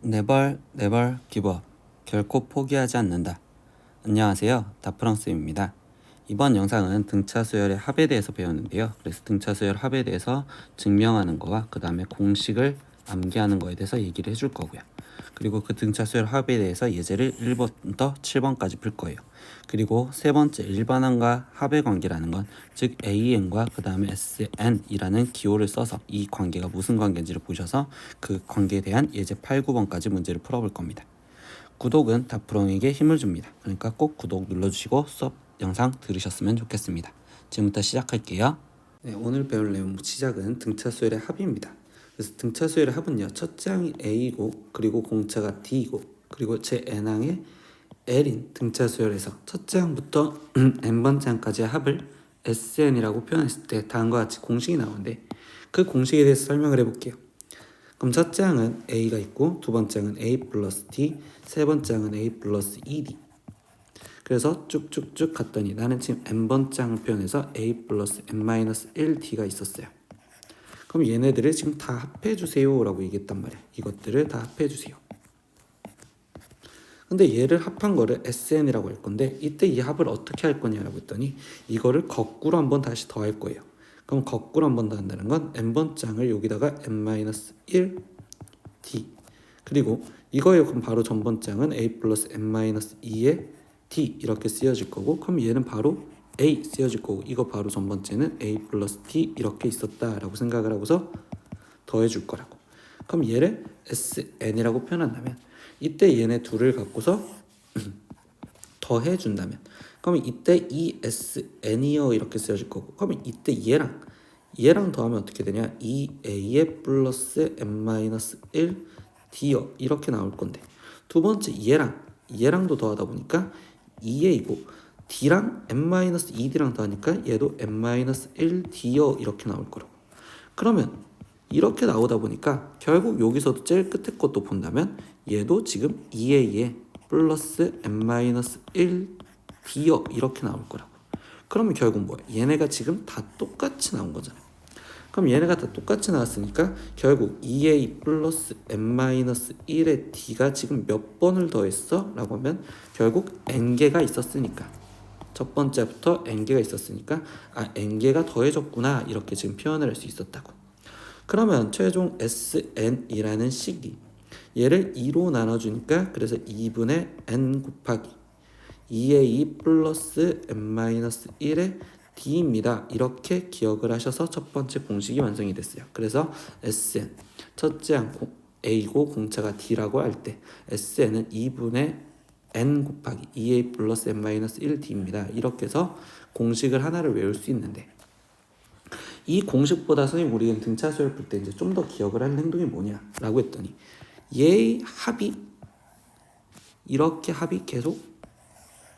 Never, never give up. 결코 포기하지 않는다. 안녕하세요. 다프랑스입니다. 이번 영상은 등차 수열의 합에 대해서 배웠는데요. 그래서 등차 수열 합에 대해서 증명하는 거와 그 다음에 공식을 암기하는 거에 대해서 얘기를 해줄 거고요. 그리고 그 등차 수열 합에 대해서 예제를 1번부터 7번까지 풀 거예요. 그리고 세 번째 일반항과 합의 관계라는 건 즉 AN과 그 다음에 SN이라는 기호를 써서 이 관계가 무슨 관계인지를 보셔서 그 관계에 대한 예제 8, 9번까지 문제를 풀어볼 겁니다. 구독은 다프롱에게 힘을 줍니다. 그러니까 꼭 구독 눌러주시고 수업 영상 들으셨으면 좋겠습니다. 지금부터 시작할게요. 네, 오늘 배울 내용 시작은 등차 수열의 합입니다. 그래서 등차 수열의 합은요, 첫째 항이 A이고 그리고 공차가 D이고 그리고 제 n항의 L인 등차 수열에서 첫째 항부터 n번째 항까지의 합을 SN이라고 표현했을 때 다음과 같이 공식이 나오는데 그 공식에 대해서 설명을 해볼게요. 그럼 첫째 항은 A가 있고 두 번째 항은 A 플러스 D, 세 번째 항은 A 플러스 2D. 그래서 쭉쭉쭉 갔더니 나는 지금 n번째 항을 표현해서 A 플러스 n-1D가 있었어요. 그럼 얘네들을 지금 다 합해주세요 라고 얘기했단 말이야. 이것들을 다 합해주세요. 근데 얘를 합한 거를 SN이라고 할 건데 이때 이 합을 어떻게 할 거냐라고 했더니 이거를 거꾸로 한번 다시 더할 거예요. 그럼 거꾸로 한번 더 한다는 건 n번째 항을 여기다가 n-1 D 그리고 이거예요. 그럼 바로 전번째 항은 A 플러스 n-2의 D 이렇게 쓰여질 거고 그럼 얘는 바로 A 쓰여질 거고 이거 바로 전번째는 A 플러스 D 이렇게 있었다라고 생각을 하고서 더해줄 거라고. 그럼 얘를 SN이라고 표현한다면 이때 얘네 둘을 갖고서 더해준다면 그러면 이때 이 SN이요 이렇게 쓰여질 거고 그러면 이때 얘랑 더하면 어떻게 되냐 2A의 플러스 n-1 D요 이렇게 나올 건데 두 번째 얘랑도 더하다 보니까 2A이고 D랑 n-2D랑 더하니까 얘도 n-1 D요 이렇게 나올 거라고. 그러면 이렇게 나오다 보니까 결국 여기서도 제일 끝에 것도 본다면 얘도 지금 2A에 플러스 n-1 D요 이렇게 나올 거라고. 그러면 결국 뭐야? 얘네가 지금 다 똑같이 나온 거잖아. 그럼 얘네가 다 똑같이 나왔으니까 결국 2A 플러스 n-1의 D가 지금 몇 번을 더했어? 라고 하면 결국 n개가 있었으니까 첫 번째부터 n개가 있었으니까 n개가 더해졌구나 이렇게 지금 표현을 할 수 있었다고. 그러면 최종 SN이라는 식이 얘를 2로 나눠주니까 그래서 2분의 n 곱하기 2a 플러스 n-1의 d입니다. 이렇게 기억을 하셔서 첫 번째 공식이 완성이 됐어요. 그래서 SN 첫째 항 A고 공차가 D라고 할 때 SN은 2분의 n 곱하기 2a 플러스 n-1d입니다. 이렇게 해서 공식을 하나를 외울 수 있는데 이 공식보다 선생님 우리는 등차 수열 풀 때 이제 좀 더 기억을 할 행동이 뭐냐라고 했더니 얘의 합이 이렇게 합이 계속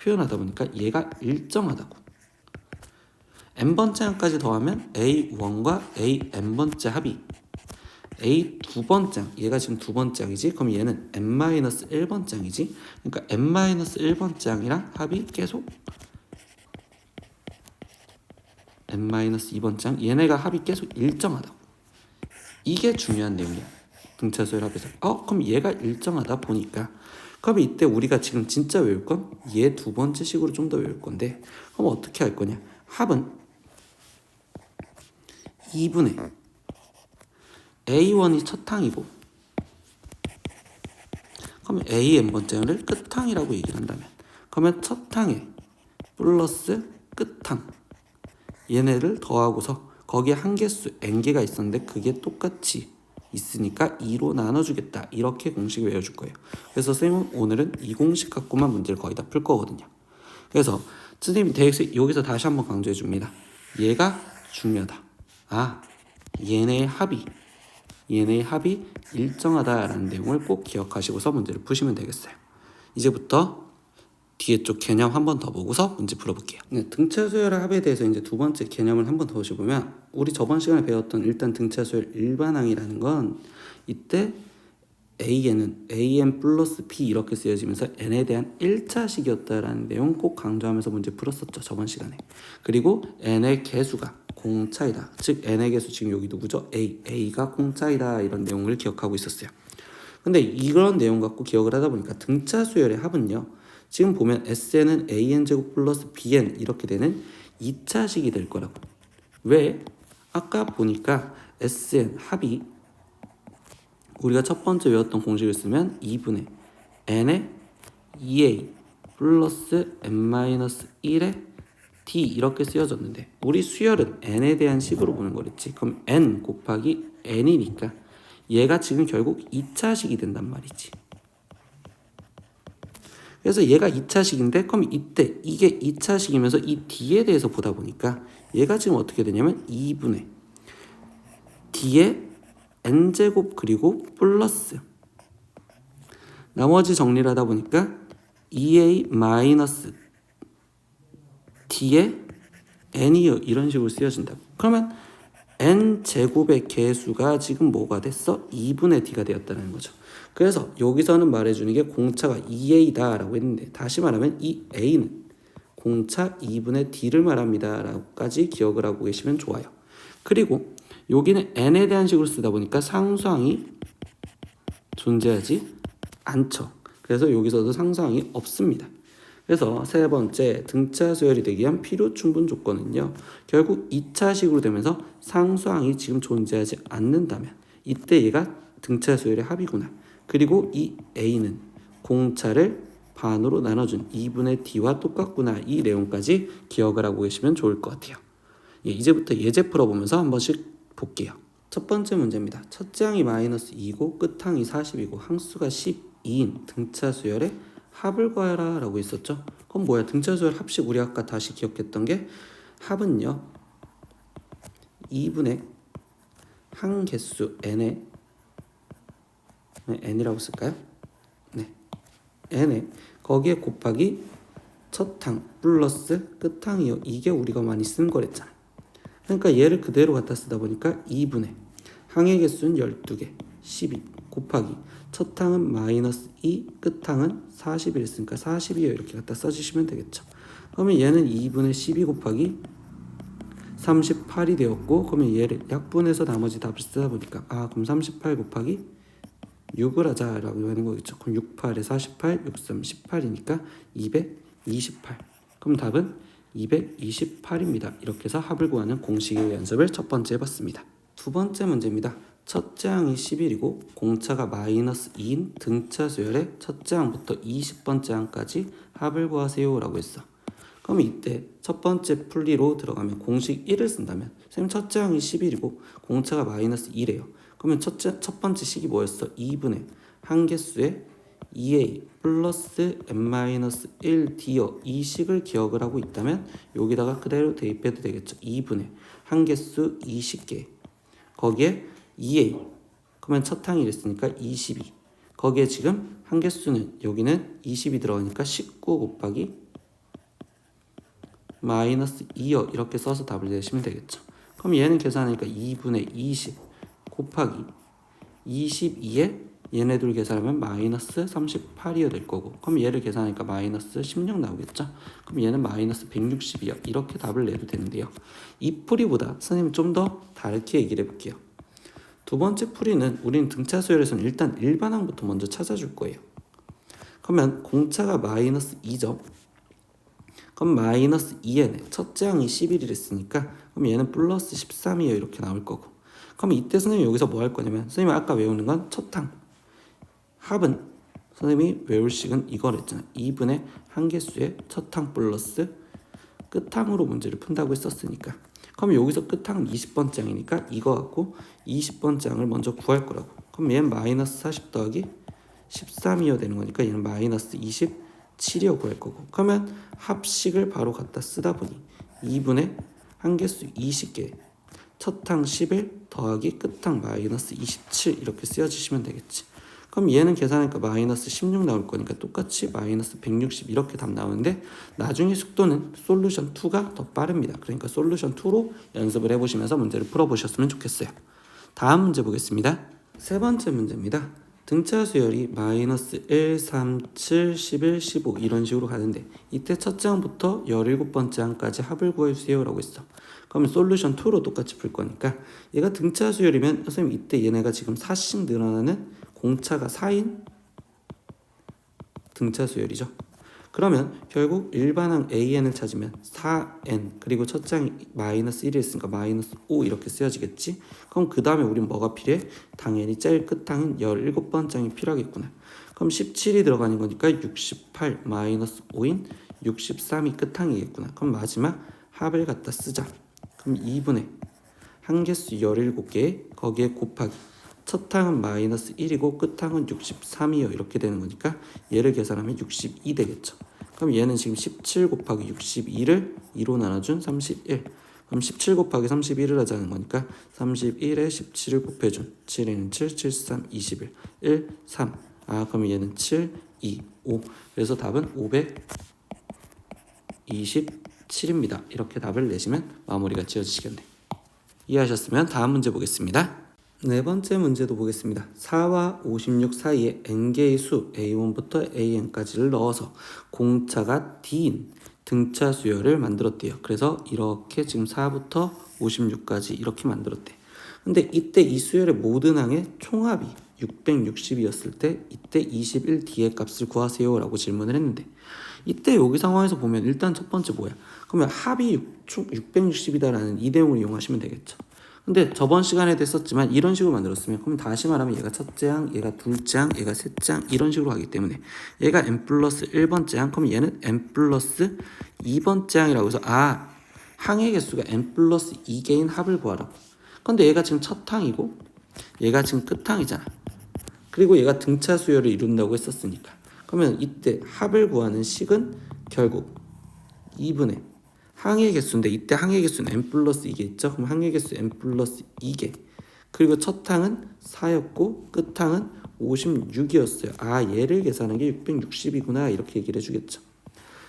표현하다 보니까 얘가 일정하다고. n번째 항까지 더하면 A1과 AN번째 합이 A 두번째 항, 얘가 지금 두번째 항이지? 그럼 얘는 n-1번째 항이지? 그러니까 n-1번째 항이랑 합이 계속 n-2번째 항, 얘네가 합이 계속 일정하다고. 이게 중요한 내용이야. 등차 수열 합에서. 그럼 얘가 일정하다 보니까 그럼 이때 우리가 지금 진짜 외울 건 얘 두 번째 식으로 좀 더 외울 건데 그럼 어떻게 할 거냐? 합은 2분의 A1이 첫 항이고 그러면 AN번째를 끝항이라고 얘기를 한다면 그러면 첫 항에 플러스 끝항 얘네를 더하고서 거기에 한 개수 n개가 있었는데 그게 똑같이 있으니까 2로 나눠주겠다 이렇게 공식을 외워줄 거예요. 그래서 선생님은 오늘은 이 공식 갖고만 문제를 거의 다 풀 거거든요. 그래서 선생님이 여기서 다시 한번 강조해 줍니다. 얘가 중요하다. 얘네의 합이 일정하다라는 내용을 꼭 기억하시고서 문제를 푸시면 되겠어요. 이제부터 뒤에 쪽 개념 한 번 더 보고서 문제 풀어볼게요. 등차 수열의 합에 대해서 이제 두 번째 개념을 한 번 더 보시면 우리 저번 시간에 배웠던 일단 등차 수열 일반항이라는 건 이때 AN은 AN 플러스 P 이렇게 쓰여지면서 N에 대한 1차식이었다라는 내용 꼭 강조하면서 문제 풀었었죠. 저번 시간에. 그리고 N의 개수가 공차이다. 즉 n의 개수 지금 여기 누구죠? a가 공차이다. 이런 내용을 기억하고 있었어요. 근데 이런 내용 갖고 기억을 하다 보니까 등차 수열의 합은요. 지금 보면 SN은 AN제곱 플러스 BN 이렇게 되는 2차식이 될 거라고. 왜? 아까 보니까 SN 합이 우리가 첫 번째 외웠던 공식을 쓰면 2분의 n의 2a 플러스 n-1의 d 이렇게 쓰여졌는데 우리 수열은 n에 대한 식으로 보는 거랬지. 그럼 n 곱하기 n이니까 얘가 지금 결국 2차식이 된단 말이지. 그래서 얘가 2차식인데 그럼 이때 이게 2차식이면서 이 d에 대해서 보다 보니까 얘가 지금 어떻게 되냐면 2분의 d의 n제곱 그리고 플러스 나머지 정리를 하다 보니까 2a 마이너스 d의 n이요 이런 식으로 쓰여진다. 그러면 n제곱의 개수가 지금 뭐가 됐어? 2분의 d가 되었다는 거죠. 그래서 여기서는 말해주는 게 공차가 2a다 라고 했는데 다시 말하면 이 a는 공차 2분의 d를 말합니다 라고까지 기억을 하고 계시면 좋아요. 그리고 여기는 n에 대한 식으로 쓰다 보니까 상수항이 존재하지 않죠. 그래서 여기서도 상수항이 없습니다. 그래서 세 번째 등차 수열이 되기 위한 필요 충분 조건은요. 결국 2차식으로 되면서 상수항이 지금 존재하지 않는다면 이때 얘가 등차 수열의 합이구나. 그리고 이 a는 공차를 반으로 나눠준 2분의 d와 똑같구나. 이 내용까지 기억을 하고 계시면 좋을 것 같아요. 이제부터 예제 풀어보면서 한 번씩 볼게요. 첫 번째 문제입니다. 첫째 항이 마이너스 2고 끝항이 40이고 항수가 12인 등차 수열의 합을 구하라 라고 있었죠. 그럼 뭐야? 등차 수열 합식 우리 아까 다시 기억했던 게 합은요 2분의 항개수 n의 n이라고 쓸까요? 네, n에 거기에 곱하기 첫항 플러스 끝항이요. 이게 우리가 많이 쓴 거랬잖아. 그러니까 얘를 그대로 갖다 쓰다 보니까 2분의 항의 개수는 12개 12 곱하기 첫항은 마이너스 2 끝항은 40이 있으니까 40이요 이렇게 갖다 써주시면 되겠죠. 그러면 얘는 2분의 12 곱하기 38이 되었고 그러면 얘를 약분해서 나머지 답을 쓰다 보니까 그럼 38 곱하기 6을 하자라고 하는 거겠죠. 그럼 6, 8에 48, 6, 3, 18이니까 228. 그럼 답은 228입니다. 이렇게 해서 합을 구하는 공식의 연습을 첫 번째 해봤습니다. 두 번째 문제입니다. 첫째 항이 11이고 공차가 마이너스 2인 등차 수열의 첫째 항부터 20번째 항까지 합을 구하세요 라고 했어. 그럼 이때 첫 번째 풀이로 들어가면 공식 1을 쓴다면 선생님 첫째 항이 11이고 공차가 마이너스 2래요. 그러면 첫 번째 식이 뭐였어? 2분의 항개수의 2a 플러스 n-1d요. 이 식을 기억을 하고 있다면 여기다가 그대로 대입해도 되겠죠. 2분의 항개수 20개 거기에 2a 그러면 첫 항이 됐으니까 22 거기에 지금 항개수는 여기는 20이 들어가니까 19 곱하기 마이너스 2요. 이렇게 써서 답을 내시면 되겠죠. 그럼 얘는 계산하니까 2분의 20 곱하기 22에 얘네들 계산하면 마이너스 38이요 될 거고 그럼 얘를 계산하니까 마이너스 16 나오겠죠. 그럼 얘는 마이너스 160이요. 이렇게 답을 내도 되는데요. 이 풀이보다 선생님 좀 더 다르게 얘기를 해볼게요. 두 번째 풀이는 우리는 등차 수열에서는 일단 일반항부터 먼저 찾아줄 거예요. 그러면 공차가 마이너스 2죠. 그럼 마이너스 2n에 첫째 항이 11이랬으니까 그럼 얘는 플러스 13이요 이렇게 나올 거고 그럼 이때 선생님이 여기서 뭐 할 거냐면 선생님이 아까 외우는 건 첫항 합은 선생님이 외울 식은 이걸 했잖아. 2분의 항개수의 첫항 플러스 끝항으로 문제를 푼다고 했었으니까 그럼 여기서 끝항은 20번째 항이니까 이거 갖고 20번째 항을 먼저 구할 거라고. 그럼 얘는 마이너스 40 더하기 13이어 되는 거니까 얘는 마이너스 27이어 구할 거고 그러면 합식을 바로 갖다 쓰다 보니 2분의 항개수 20개 첫항 11 더하기 끝항 마이너스 27 이렇게 쓰여주시면 되겠지. 그럼 얘는 계산하니까 마이너스 16 나올 거니까 똑같이 마이너스 160 이렇게 답 나오는데 나중에 속도는 솔루션 2가 더 빠릅니다. 그러니까 솔루션 2로 연습을 해보시면서 문제를 풀어보셨으면 좋겠어요. 다음 문제 보겠습니다. 세 번째 문제입니다. 등차 수열이 마이너스 1, 3, 7, 11, 15 이런 식으로 가는데 이때 첫째 항부터 17번째 항까지 합을 구해주세요 라고 했어. 그러면 솔루션 2로 똑같이 풀 거니까 얘가 등차 수열이면 선생님 이때 얘네가 지금 4씩 늘어나는 공차가 4인 등차 수열이죠. 그러면 결국 일반항 AN을 찾으면 4N 그리고 첫째 항이 마이너스 1이 있으니까 마이너스 5 이렇게 쓰여지겠지. 그럼 그 다음에 우린 뭐가 필요해? 당연히 제일 끝항인 17번째 항이 필요하겠구나. 그럼 17이 들어가는 거니까 68 마이너스 5인 63이 끝항이겠구나. 그럼 마지막 합을 갖다 쓰자. 그럼 2분의 항개수 17개 거기에 곱하기 첫 항은 마이너스 1이고 끝 항은 63이요 이렇게 되는 거니까 얘를 계산하면 62 되겠죠. 그럼 얘는 지금 17 곱하기 62를 2로 나눠준 31. 그럼 17 곱하기 31을 하자는 거니까 31에 17을 곱해준 7에는 7, 7, 3, 21, 1, 3. 그러면 얘는 7, 2, 5. 그래서 답은 527입니다. 이렇게 답을 내시면 마무리가 지어지시겠네. 이해하셨으면 다음 문제 보겠습니다. 네 번째 문제도 보겠습니다. 4와 56 사이에 n개의 수 a1부터 an까지를 넣어서 공차가 d인 등차 수열을 만들었대요. 그래서 이렇게 지금 4부터 56까지 이렇게 만들었대. 근데 이때 이 수열의 모든 항의 총합이 660이었을 때 이때 21d의 값을 구하세요 라고 질문을 했는데 이때 여기 상황에서 보면 일단 첫 번째 뭐야? 그러면 합이 660이다라는 이 내용을 이용하시면 되겠죠. 근데 저번 시간에 됐었지만 이런 식으로 만들었으면 그럼 다시 말하면 얘가 첫째 항, 얘가 둘째 항, 얘가 셋째 항 이런 식으로 가기 때문에 얘가 n 플러스 1번째 항 그럼 얘는 n 플러스 2번째 항이라고 해서 항의 개수가 n 플러스 2개인 합을 구하라고. 근데 얘가 지금 첫 항이고 얘가 지금 끝 항이잖아. 그리고 얘가 등차 수열을 이룬다고 했었으니까 그러면 이때 합을 구하는 식은 결국 2분의 항의 개수인데 이때 항의 개수는 n 플러스 2개 있죠? 그럼 항의 개수 n 플러스 2개 그리고 첫 항은 4였고 끝 항은 56이었어요. 얘를 계산한 게 660이구나 이렇게 얘기를 해주겠죠.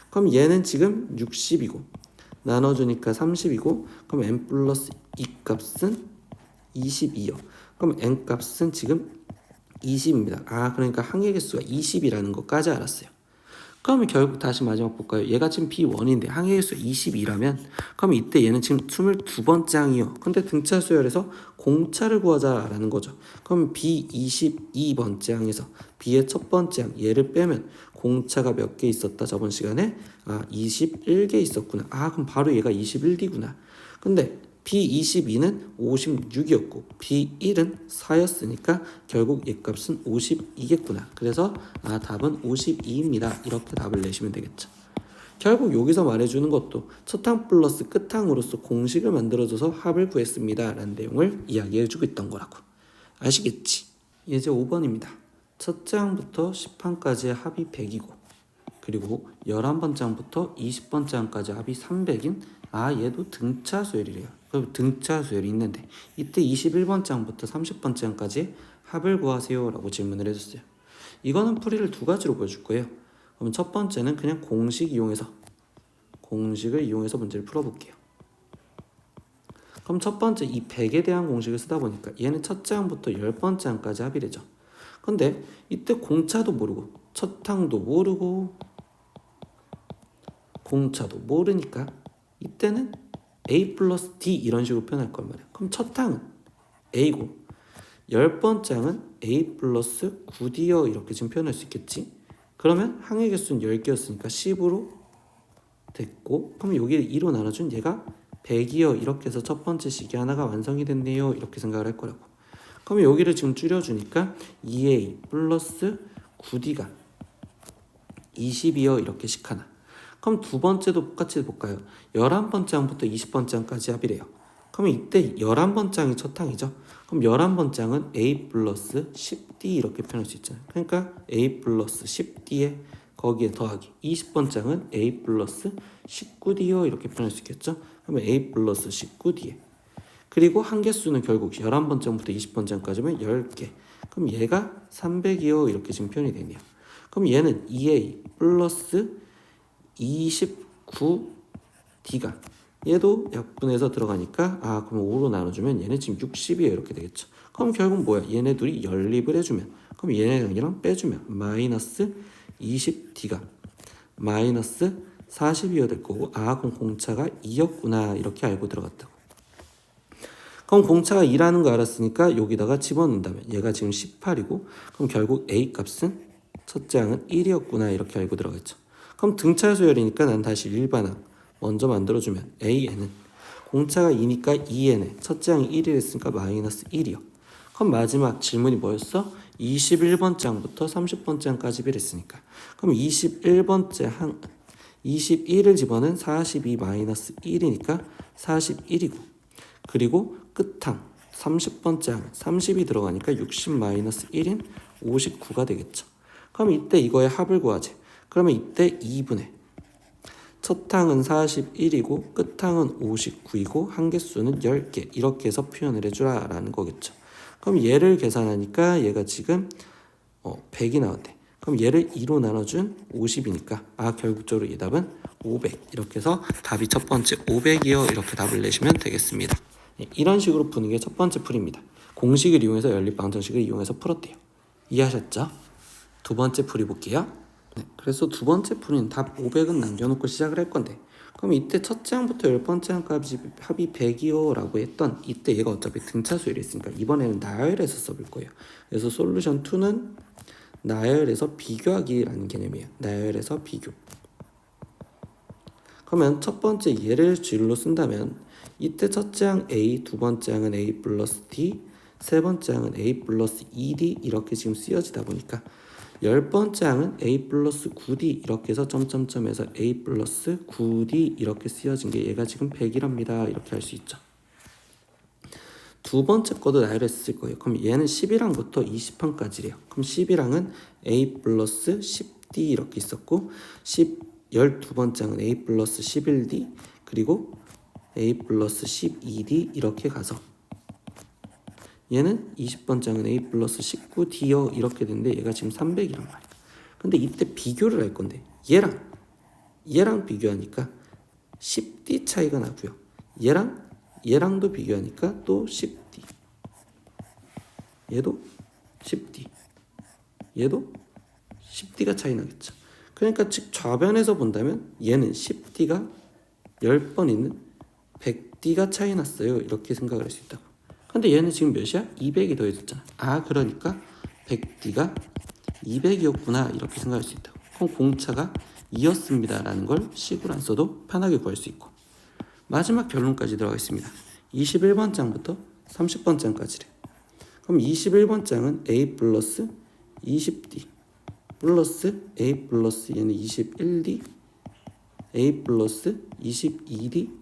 그럼 얘는 지금 60이고 나눠주니까 30이고 그럼 n 플러스 2 값은 22요. 그럼 n 값은 지금 20입니다. 그러니까 항의 개수가 20이라는 것까지 알았어요. 그러면 결국 다시 마지막 볼까요? 얘가 지금 B1인데 항의 개수가 22라면 그러면 이때 얘는 지금 22번째 항이요. 근데 등차 수열에서 공차를 구하자라는 거죠. 그럼 B22번째 항에서 B의 첫 번째 항 얘를 빼면 공차가 몇 개 있었다 저번 시간에? 21개 있었구나. 그럼 바로 얘가 21D구나. 근데 B22는 56이었고 B1은 4였으니까 결국 얘 값은 52겠구나. 그래서 답은 52입니다. 이렇게 답을 내시면 되겠죠. 결국 여기서 말해주는 것도 첫항 플러스 끝항으로서 공식을 만들어줘서 합을 구했습니다. 라는 내용을 이야기해주고 있던 거라고. 아시겠지? 이제 5번입니다. 첫째 항부터 10항까지의 합이 100이고 그리고 11번째 항부터 20번째 항까지 합이 300인 얘도 등차 수열이래요. 그럼 등차 수열이 있는데 이때 21번째 항부터 30번째 항까지 합을 구하세요 라고 질문을 해줬어요. 이거는 풀이를 두 가지로 보여줄 거예요. 그럼 첫 번째는 그냥 공식을 이용해서 문제를 풀어볼게요. 그럼 첫 번째 이 100에 대한 공식을 쓰다 보니까 얘는 첫째 항부터 10번째 항까지 합이 되죠. 근데 이때 공차도 모르고 첫 항도 모르고 공차도 모르니까 이때는 A 플러스 D 이런 식으로 표현할 거란 말이야. 그럼 첫 항은 A고 10번째 항은 A 플러스 9D여 이렇게 지금 표현할 수 있겠지. 그러면 항의 개수는 10개였으니까 10으로 됐고 그럼 여기를 2로 나눠준 얘가 100이여 이렇게 해서 첫 번째 식이 하나가 완성이 됐네요 이렇게 생각을 할 거라고. 그러면 여기를 지금 줄여주니까 2A 플러스 9D가 20이여 이렇게 식 하나. 그럼 두 번째도 똑같이 볼까요? 11번째 항부터 20번째 항까지 합이래요. 그러면 이때 11번째 항이 첫 항이죠. 그럼 11번째 항은 A 플러스 10D 이렇게 표현할 수 있잖아요. 그러니까 A 플러스 10D에 거기에 더하기 20번째 항은 A 플러스 19D요 이렇게 표현할 수 있겠죠. 그러면 A 플러스 19D에 그리고 항개수는 결국 11번째 항부터 20번째 항까지면 10개. 그럼 얘가 300이요 이렇게 지금 표현이 되네요. 그럼 얘는 2A 플러스 29D가 얘도 약분해서 들어가니까 그럼 5로 나눠주면 얘는 지금 60이에요 이렇게 되겠죠. 그럼 결국 뭐야? 얘네 둘이 연립을 해주면, 그럼 얘네랑 빼주면 마이너스 20T가 마이너스 42가 될 거고, 아 그럼 공차가 2였구나 이렇게 알고 들어갔다고. 그럼 공차가 2라는 거 알았으니까 여기다가 집어넣는다면 얘가 지금 18이고, 그럼 결국 A 값은 첫째 항은 1이었구나 이렇게 알고 들어갔죠. 그럼 등차 수열이니까 난 다시 일반항 먼저 만들어주면 AN은 공차가 2니까 2N에 첫째 항이 1이랬으니까 마이너스 1이요. 그럼 마지막 질문이 뭐였어? 21번째 항부터 30번째 항까지 비랬으니까, 그럼 21번째 항 21을 집어넣은 42 마이너스 1이니까 41이고, 그리고 끝항 30번째 항 30이 들어가니까 60 마이너스 1인 59가 되겠죠. 그럼 이때 이거의 합을 구하지. 그러면 이때 2분의 첫 항은 41이고 끝항은 59이고 한개수는 10개 이렇게 해서 표현을 해주라 라는 거겠죠. 그럼 얘를 계산하니까 얘가 지금 100이 나왔대. 그럼 얘를 2로 나눠준 50이니까 아 결국적으로 이 답은 500 이렇게 해서 답이 첫 번째 500이요 이렇게 답을 내시면 되겠습니다. 이런 식으로 푸는 게 첫 번째 풀이입니다. 공식을 이용해서 연립방정식을 이용해서 풀었대요. 이해하셨죠? 두 번째 풀이 볼게요. 네, 그래서 두 번째 풀이는 답 500은 남겨놓고 시작을 할 건데, 그럼 이때 첫째 항부터 10번째 항까지 합이 100이요 라고 했던 이때 얘가 어차피 등차 수열이 있으니까 이번에는 나열해서 써볼 거예요. 그래서 솔루션 2는 나열해서 비교하기라는 개념이에요. 나열해서 비교. 그러면 첫 번째 얘를 줄로 쓴다면 이때 첫째 항 A, 두 번째 항은 A 플러스 D, 세 번째 항은 A 플러스 2D 이렇게 지금 쓰여지다 보니까 10번째 항은 A 플러스 9D 이렇게 해서 점점점에서 A 플러스 9D 이렇게 쓰여진 게 얘가 지금 100이랍니다. 이렇게 할 수 있죠. 두 번째 거도 나열했을 거예요. 그럼 얘는 11항부터 20항까지래요. 그럼 11항은 A 플러스 10D 이렇게 있었고 12번째 항은 A 플러스 11D 그리고 A 플러스 12D 이렇게 가서 얘는 20번째 항은 A 플러스 19D요 이렇게 되는데 얘가 지금 300이란 말이야. 근데 이때 비교를 할 건데 얘랑 비교하니까 10D 차이가 나고요. 얘랑도 비교하니까 또 10D, 얘도 10D, 얘도 10D가 차이 나겠죠. 그러니까 즉 좌변에서 본다면 얘는 10D가 10번 있는 100D가 차이 났어요 이렇게 생각을 할 수 있다고. 근데 얘는 지금 몇이야? 200이 더해졌잖아. 아 그러니까 100D가 200이었구나 이렇게 생각할 수 있다고. 그럼 공차가 2였습니다 라는 걸 식으로 안 써도 편하게 구할 수 있고, 마지막 결론까지 들어가 있습니다. 21번 장부터 30번 장까지래. 그럼 21번 장은 A 플러스 20D 플러스 A 플러스 얘는 21D A 플러스 22D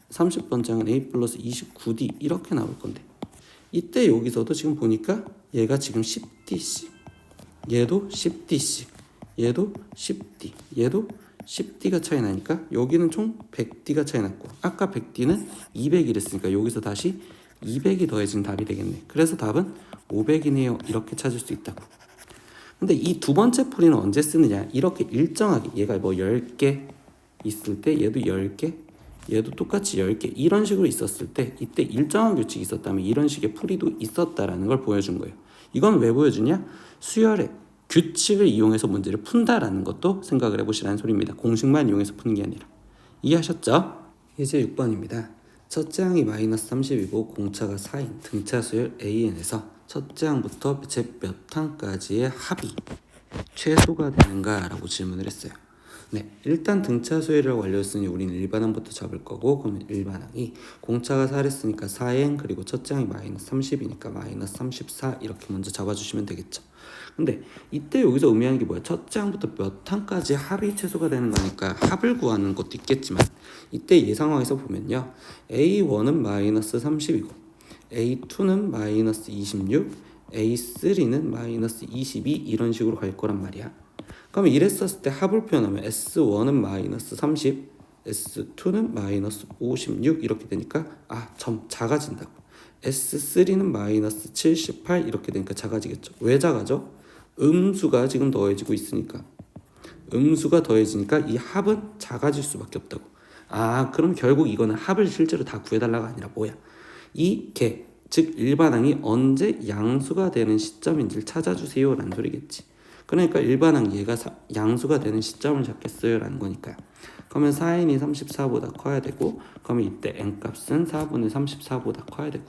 30번 장은 A 플러스 29D 이렇게 나올 건데, 이때 여기서도 지금 보니까 얘가 지금 10D씩 얘도 10D씩 얘도 10D 얘도 10D가 차이 나니까 여기는 총 100D가 차이 났고 아까 100D는 200이랬으니까 여기서 다시 200이 더해진 답이 되겠네. 그래서 답은 500이네요 이렇게 찾을 수 있다고. 근데 이 두 번째 풀이는 언제 쓰느냐, 이렇게 일정하게 얘가 뭐 10개 있을 때 얘도 10개 얘도 똑같이 10개 이런 식으로 있었을 때 이때 일정한 규칙이 있었다면 이런 식의 풀이도 있었다라는 걸 보여준 거예요. 이건 왜 보여주냐? 수열의 규칙을 이용해서 문제를 푼다라는 것도 생각을 해보시라는 소리입니다. 공식만 이용해서 푸는 게 아니라. 이해하셨죠? 이제 6번입니다. 첫째 항이 마이너스 30이고 공차가 4인 등차 수열 AN에서 첫째 항부터 제 몇 항까지의 합이 최소가 되는가 라고 질문을 했어요. 네, 일단 등차 수열이라고 알려줬으니 우리는 일반항부터 잡을 거고, 그러면 일반항이 공차가 4랬으니까 4n 그리고 첫째 항이 마이너스 30이니까 마이너스 34 이렇게 먼저 잡아주시면 되겠죠. 근데 이때 여기서 의미하는 게 뭐야? 첫째 항부터 몇 항까지 합이 최소가 되는 거니까 합을 구하는 것도 있겠지만 이때 이 상황에서 보면요, A1은 마이너스 30이고 A2는 마이너스 26 A3는 마이너스 22 이런 식으로 갈 거란 말이야. 그러면 이랬었을 때 합을 표현하면 S1은 마이너스 30 S2는 마이너스 56 이렇게 되니까 점 작아진다고. S3는 마이너스 78 이렇게 되니까 작아지겠죠. 왜 작아져? 음수가 지금 더해지고 있으니까. 음수가 더해지니까 이 합은 작아질 수밖에 없다고. 그럼 결국 이거는 합을 실제로 다 구해달라가 아니라 뭐야? 이 개 즉 일반항이 언제 양수가 되는 시점인지를 찾아주세요 라는 소리겠지. 그러니까 일반항 얘가 양수가 되는 시점을 찾겠어요 라는 거니까요. 그러면 4n이 34보다 커야 되고, 그러면 이때 n값은 4분의 34보다 커야 되고,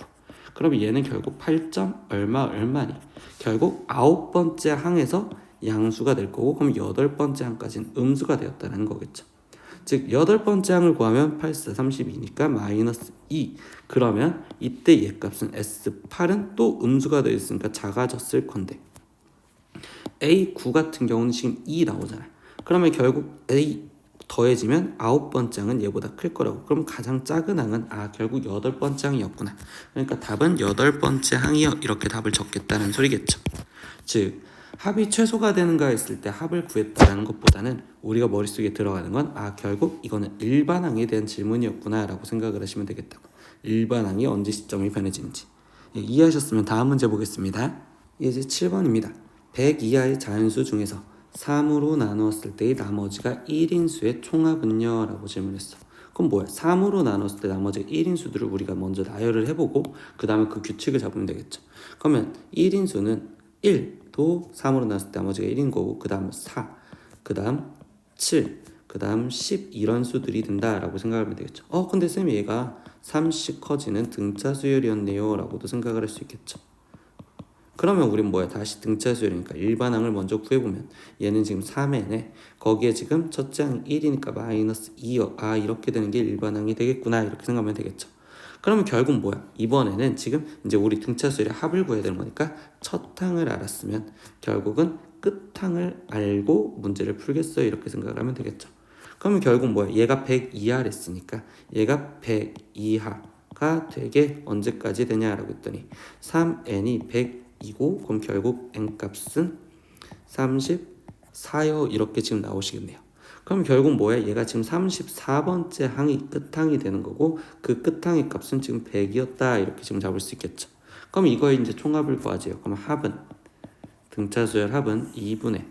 그럼 얘는 결국 8점 얼마니? 결국 9번째 항에서 양수가 될 거고, 그럼 8번째 항까지는 음수가 되었다는 거겠죠. 즉 8번째 항을 구하면 8, 4, 32니까 마이너스 2. 그러면 이때 얘 값은 S8은 또 음수가 되어 있으니까 작아졌을 건데, A9 같은 경우는 지금 2 나오잖아요. 그러면 결국 A 더해지면 9번째 항은 얘보다 클 거라고. 그럼 가장 작은 항은 결국 8번째 항이었구나. 그러니까 답은 8번째 항이요. 이렇게 답을 적겠다는 소리겠죠. 즉 합이 최소가 되는가 했을 때 합을 구했다는 것보다는 우리가 머릿속에 들어가는 건 결국 이거는 일반항에 대한 질문이었구나 라고 생각을 하시면 되겠다고. 일반항이 언제 시점이 변해지는지 이해하셨으면 다음 문제 보겠습니다. 이제 7번입니다. 100 이하의 자연수 중에서 3으로 나누었을 때의 나머지가 1인수의 총합은요? 라고 질문했어. 그럼 뭐야? 3으로 나눴을 때 나머지가 1인수들을 우리가 먼저 나열을 해보고 그 다음에 그 규칙을 잡으면 되겠죠. 그러면 1인수는 1도 3으로 나눴을 때 나머지가 1인 거고, 그 다음 4, 그 다음 7, 그 다음 10 이런 수들이 된다라고 생각하면 되겠죠. 근데 쌤 얘가 3씩 커지는 등차 수열이었네요 라고도 생각을 할 수 있겠죠. 그러면 우린 뭐야? 다시 등차 수열이니까 일반항을 먼저 구해보면 얘는 지금 3n에 거기에 지금 첫째 항 1이니까 마이너스 2요. 이렇게 되는 게 일반항이 되겠구나 이렇게 생각하면 되겠죠. 그러면 결국 뭐야? 이번에는 지금 이제 우리 등차 수열의 합을 구해야 되는 거니까 첫 항을 알았으면 결국은 끝 항을 알고 문제를 풀겠어요 이렇게 생각을 하면 되겠죠. 그러면 결국 뭐야? 얘가 100 이하랬으니까 얘가 100 이하가 되게 언제까지 되냐라고 했더니 3n이 100이고 그럼 결국 n값은 34요 이렇게 지금 나오시겠네요. 그럼 결국 뭐야? 얘가 지금 34번째 항이 끝항이 되는 거고 그 끝항의 값은 지금 100이었다 이렇게 지금 잡을 수 있겠죠. 그럼 이거에 이제 총합을 구하죠. 그럼 합은 등차수열 합은 2분의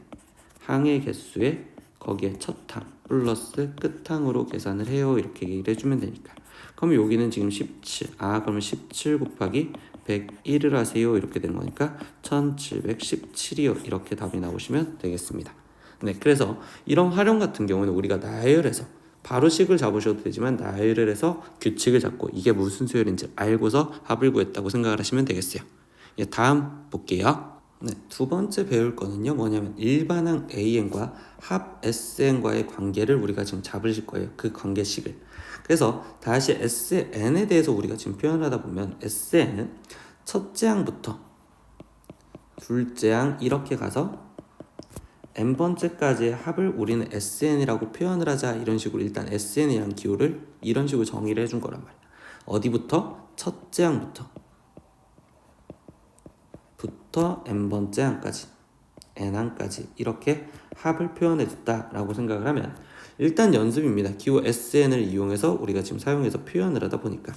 항의 개수에 거기에 첫항 플러스 끝항으로 계산을 해요 이렇게 얘기를 해주면 되니까. 그럼 여기는 지금 17 그러면 17 곱하기 101을 하세요 이렇게 되는 거니까 1717이요 이렇게 답이 나오시면 되겠습니다. 네, 그래서 이런 활용 같은 경우는 우리가 나열해서 바로 식을 잡으셔도 되지만 나열을 해서 규칙을 잡고 이게 무슨 수열인지 알고서 합을 구했다고 생각을 하시면 되겠어요. 다음 볼게요. 네, 두 번째 배울 거는요 뭐냐면 일반항 AN과 합 SN과의 관계를 우리가 지금 잡으실 거예요. 그 관계식을. 그래서 다시 SN에 대해서 우리가 지금 표현하다 보면 SN은 첫째 항부터 둘째 항 이렇게 가서 n번째까지의 합을 우리는 SN이라고 표현을 하자 이런 식으로 일단 SN이라는 기호를 이런 식으로 정의를 해준 거란 말이야. 어디부터? 첫째 항부터 n번째 항까지 n항까지 이렇게 합을 표현해줬다라고 생각을 하면 일단 연습입니다. 기호 SN을 이용해서 우리가 지금 사용해서 표현을 하다 보니까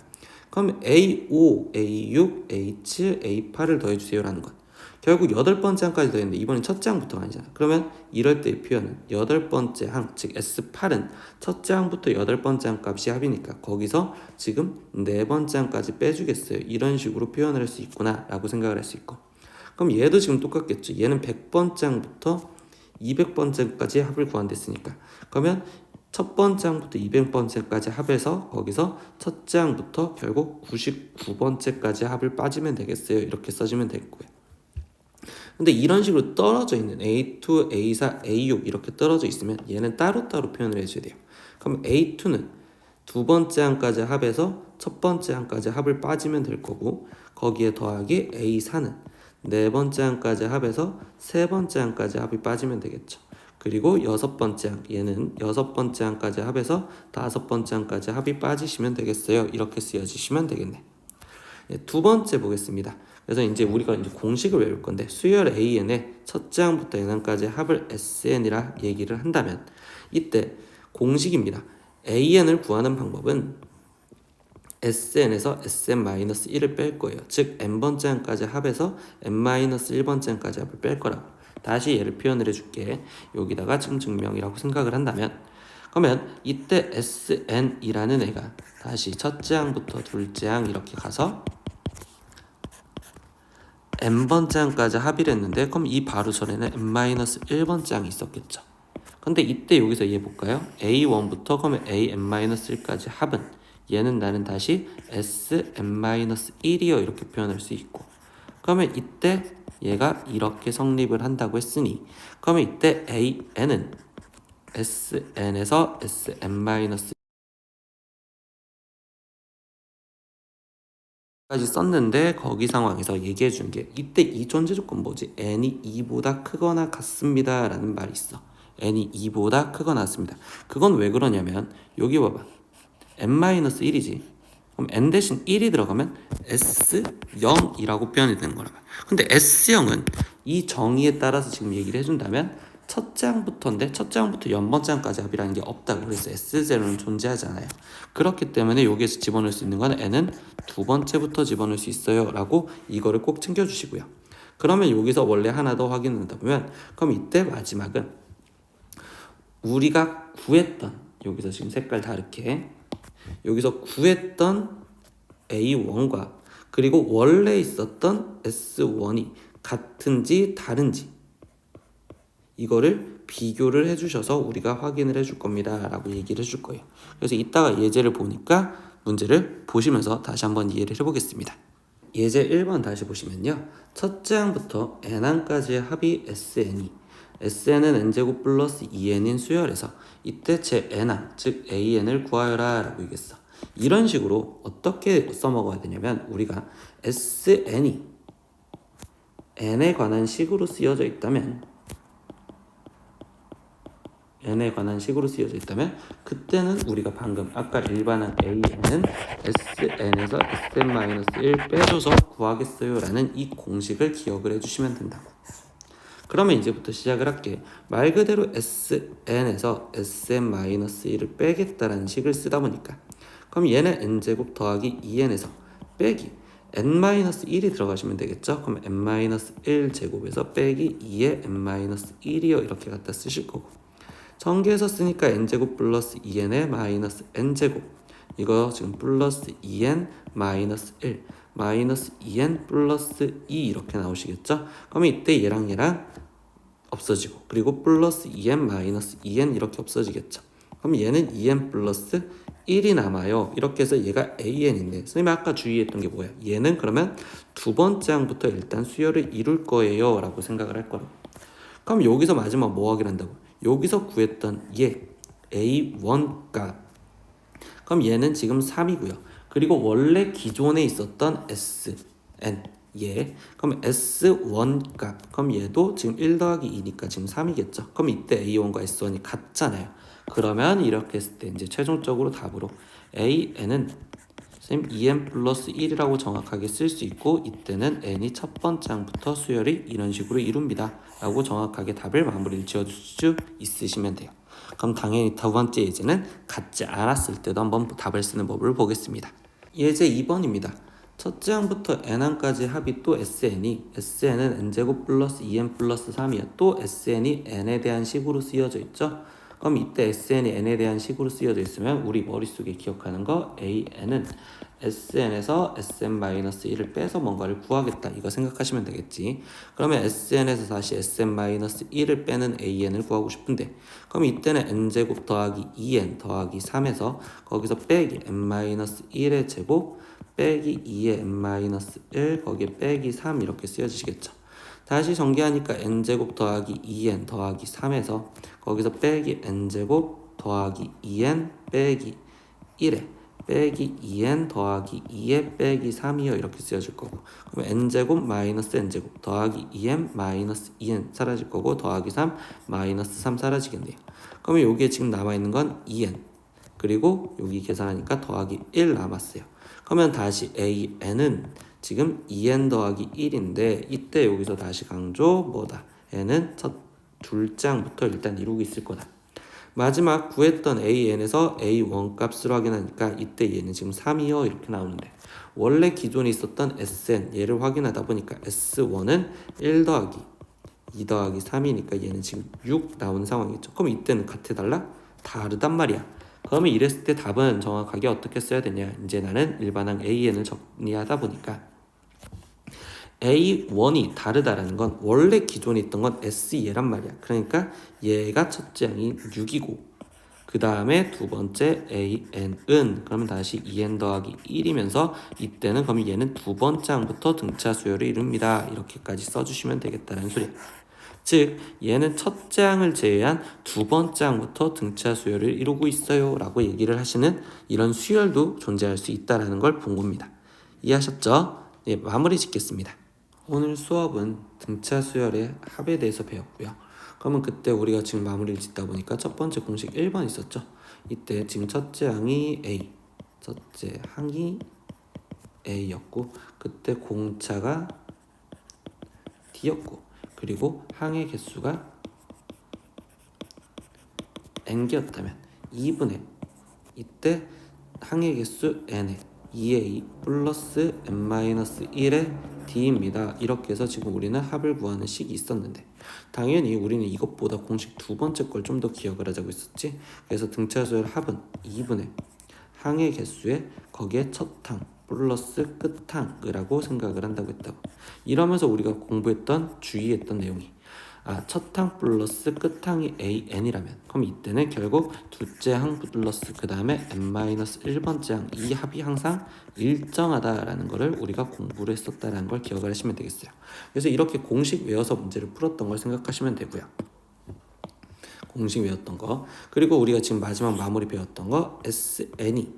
그럼 A5, A6, A7, A8을 더해주세요 라는 것. 결국 8번째 항까지 더했는데 이번엔 첫째 항부터가 아니잖아. 그러면 이럴 때의 표현은 8번째 항, 즉 S8은 첫째 항부터 8번째 항 값이 합이니까 거기서 지금 4번째 항까지 빼주겠어요. 이런 식으로 표현을 할 수 있구나 라고 생각을 할 수 있고, 그럼 얘도 지금 똑같겠죠. 얘는 100번째 항부터 200번째까지 합을 구한댔으니까 그러면 첫 번째 항부터 200번째까지 합해서 거기서 첫째 항부터 결국 99번째까지 합을 빠지면 되겠어요. 이렇게 써주면 되고요. 근데 이런 식으로 떨어져 있는 A2, A4, A6 이렇게 떨어져 있으면 얘는 따로따로 표현을 해줘야 돼요. 그럼 A2는 두 번째 항까지 합해서 첫 번째 항까지 합을 빠지면 될 거고 거기에 더하기 A4는 네 번째 항까지 합해서 세 번째 항까지 합이 빠지면 되겠죠. 그리고 여섯 번째 항, 얘는 여섯 번째 항까지 합해서 다섯 번째 항까지 합이 빠지시면 되겠어요. 이렇게 쓰여지시면 되겠네. 두 번째 보겠습니다. 그래서 이제 우리가 이제 공식을 외울 건데 수열 AN의 첫째 항부터 n항까지 합을 SN이라 얘기를 한다면 이때 공식입니다. AN을 구하는 방법은 SN에서 SN-1을 뺄 거예요. 즉 n번째 항까지 합해서 n-1번째 항까지 합을 뺄 거라고. 다시 얘를 표현을 해줄게. 여기다가 지금 증명이라고 생각을 한다면 그러면 이때 SN이라는 애가 다시 첫째 항부터 둘째 항 이렇게 가서 n번째 항까지 합의를 했는데 그럼 이 바로 전에는 n-1번째 항이 있었겠죠. 근데 이때 여기서 얘 볼까요? a1부터 그러면 an-1까지 합은 얘는 나는 다시 sn-1이요 이렇게 표현할 수 있고, 그러면 이때 얘가 이렇게 성립을 한다고 했으니 그러면 이때 an은 sn에서 sn- 까지 썼는데 거기 상황에서 얘기해 준 게 이때 이 존재 조건 뭐지? n이 2보다 크거나 같습니다 라는 말이 있어. n이 2보다 크거나 같습니다. 그건 왜 그러냐면 여기 봐봐, n-1이지. 그럼 n 대신 1이 들어가면 S0이라고 표현이 되는 거라. 근데 S0은 이 정의에 따라서 지금 얘기를 해준다면 첫째 항부터인데 첫째 항부터 연번째 항까지 합이라는 게 없다고. 그래서 S0는 존재하지 않아요. 그렇기 때문에 여기에서 집어넣을 수 있는 건 n은 두 번째부터 집어넣을 수 있어요 라고 이거를 꼭 챙겨주시고요. 그러면 여기서 원래 하나 더 확인을 하다 보면 그럼 이때 마지막은 우리가 구했던, 여기서 지금 색깔 다르게 여기서 구했던 A1과 그리고 원래 있었던 S1이 같은지 다른지 이거를 비교를 해주셔서 우리가 확인을 해줄 겁니다 라고 얘기를 해줄 거예요. 그래서 이따가 예제를 보니까 문제를 보시면서 다시 한번 이해를 해보겠습니다. 예제 1번 다시 보시면요, 첫째 항부터 n항까지의 합이 sn이 sn은 n제곱 플러스 2n인 수열에서 이때 제 n항 즉 an을 구하여라 라고 얘기했어. 이런 식으로 어떻게 써먹어야 되냐면 우리가 sn이 n에 관한 식으로 쓰여져 있다면 그때는 우리가 방금 아까 일반항 an은 sn에서 sn-1 빼줘서 구하겠어요 라는 이 공식을 기억을 해주시면 된다고. 그러면 이제부터 시작을 할게. 말 그대로 sn에서 sn-1을 빼겠다라는 식을 쓰다 보니까 그럼 얘는 n제곱 더하기 2n에서 빼기 n-1이 들어가시면 되겠죠. 그럼 n-1제곱에서 빼기 2의 n-1이요 이렇게 갖다 쓰실 거고, 전개해서 쓰니까 n제곱 플러스 2n의 마이너스 n제곱, 이거 지금 플러스 2n 마이너스 1 마이너스 2n 플러스 2 이렇게 나오시겠죠. 그러면 이때 얘랑 없어지고 그리고 플러스 2n 마이너스 2n 이렇게 없어지겠죠. 그럼 얘는 2n 플러스 1이 남아요. 이렇게 해서 얘가 an인데 선생님이 아까 주의했던 게 뭐야? 얘는 그러면 두 번째 항부터 일단 수열을 이룰 거예요 라고 생각을 할 거라고. 그럼 여기서 마지막 뭐 하기를 한다고? 여기서 구했던 얘 a1 값, 그럼 얘는 지금 3이고요. 그리고 원래 기존에 있었던 sn 얘, 그럼 s1 값, 그럼 얘도 지금 1 더하기 2니까 지금 3이겠죠. 그럼 이때 a1과 s1이 같잖아요. 그러면 이렇게 했을 때 이제 최종적으로 답으로 an은 선생님 2n 플러스 1이라고 정확하게 쓸 수 있고 이때는 n이 첫 번째 항부터 수열이 이런 식으로 이룹니다 라고 정확하게 답을 마무리를 지어줄 수 있으시면 돼요. 그럼 당연히 두 번째 예제는 같지 않았을 때도 한번 답을 쓰는 법을 보겠습니다. 예제 2번입니다. 첫째 항부터 n항까지 합이 또 sn은 n제곱 플러스 2n 플러스 3이야. 또 sn이 n에 대한 식으로 쓰여져 있죠. 그럼 이때 sn이 n에 대한 식으로 쓰여져 있으면 우리 머릿속에 기억하는 거 an은 sn에서 sn-1을 빼서 뭔가를 구하겠다 이거 생각하시면 되겠지. 그러면 sn에서 다시 sn-1을 빼는 an을 구하고 싶은데 그럼 이때는 n제곱 더하기 2n 더하기 3에서 거기서 빼기 n-1의 제곱 빼기 2의 n-1 거기에 빼기 3 이렇게 쓰여지시겠죠. 다시 전개하니까 n제곱 더하기 2n 더하기 3에서 거기서 빼기 n제곱 더하기 2n 빼기 1에 빼기 2n 더하기 2에 빼기 3이요 이렇게 쓰여질 거고, 그럼 n제곱 마이너스 n제곱 더하기 2n 마이너스 2n 사라질 거고 더하기 3 마이너스 3 사라지겠네요. 그러면 여기에 지금 남아있는 건 2n 그리고 여기 계산하니까 더하기 1 남았어요. 그러면 다시 an은 지금 2n 더하기 1인데 이때 여기서 다시 강조 뭐다? n은 첫 둘째 항부터 일단 이루고 있을 거다. 마지막 구했던 an에서 a1 값을 확인하니까 이때 얘는 지금 3이요 이렇게 나오는데 원래 기존에 있었던 sn 얘를 확인하다 보니까 s1은 1 더하기 2 더하기 3이니까 얘는 지금 6 나오는 상황이죠. 그럼 이때는 같아달라? 다르단 말이야. 그러면 이랬을 때 답은 정확하게 어떻게 써야 되냐? 이제 나는 일반항 an을 정리하다 보니까 A1이 다르다라는 건 원래 기존에 있던 건 SE란 말이야. 그러니까 얘가 첫째 항이 6이고 그 다음에 두 번째 AN은 그러면 다시 2n 더하기 1이면서 이때는 그럼 얘는 두 번째 항부터 등차 수열을 이룹니다. 이렇게까지 써주시면 되겠다는 소리야. 즉 얘는 첫째 항을 제외한 두 번째 항부터 등차 수열을 이루고 있어요 라고 얘기를 하시는 이런 수열도 존재할 수 있다는 걸 본 겁니다. 이해하셨죠? 네, 마무리 짓겠습니다. 오늘 수업은 등차 수열의 합에 대해서 배웠고요. 그러면 그때 우리가 지금 마무리를 짓다 보니까 첫 번째 공식 1번 있었죠. 이때 지금 첫째 항이 A, 첫째 항이 A였고 그때 공차가 D였고 그리고 항의 개수가 N개였다면 2분의 이때 항의 개수 N에 2A 플러스 N-1의 D입니다. 이렇게 해서 지금 우리는 합을 구하는 식이 있었는데 당연히 우리는 이것보다 공식 두 번째 걸 좀 더 기억을 하자고 했었지. 그래서 등차수열 합은 2분의 항의 개수에 거기에 첫 항 플러스 끝항이라고 생각을 한다고 했다고. 이러면서 우리가 공부했던 주의했던 내용이 첫 항 플러스 끝항이 AN이라면 그럼 이때는 결국 둘째 항 플러스 그 다음에 N-1번째 항 이 합이 항상 일정하다라는 거를 우리가 공부를 했었다라는 걸 기억을 하시면 되겠어요. 그래서 이렇게 공식 외워서 문제를 풀었던 걸 생각하시면 되고요. 공식 외웠던 거 그리고 우리가 지금 마지막 마무리 배웠던 거 SN이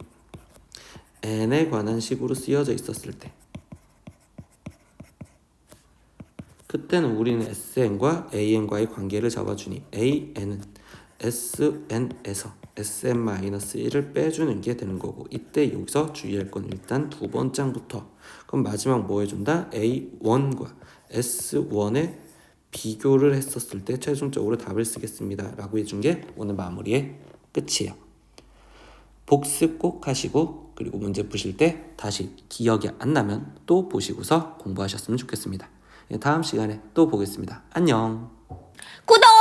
N에 관한 식으로 쓰여져 있었을 때 그때는 우리는 SN과 AN과의 관계를 잡아주니 AN은 SN에서 SN-1을 빼주는 게 되는 거고 이때 여기서 주의할 건 일단 두 번째 항부터 그럼 마지막 뭐 해준다? A1과 S1의 비교를 했었을 때 최종적으로 답을 쓰겠습니다 라고 해준 게 오늘 마무리의 끝이에요. 복습 꼭 하시고 그리고 문제 푸실 때 다시 기억이 안 나면 또 보시고서 공부하셨으면 좋겠습니다. 다음 시간에 또 보겠습니다. 안녕. 구독!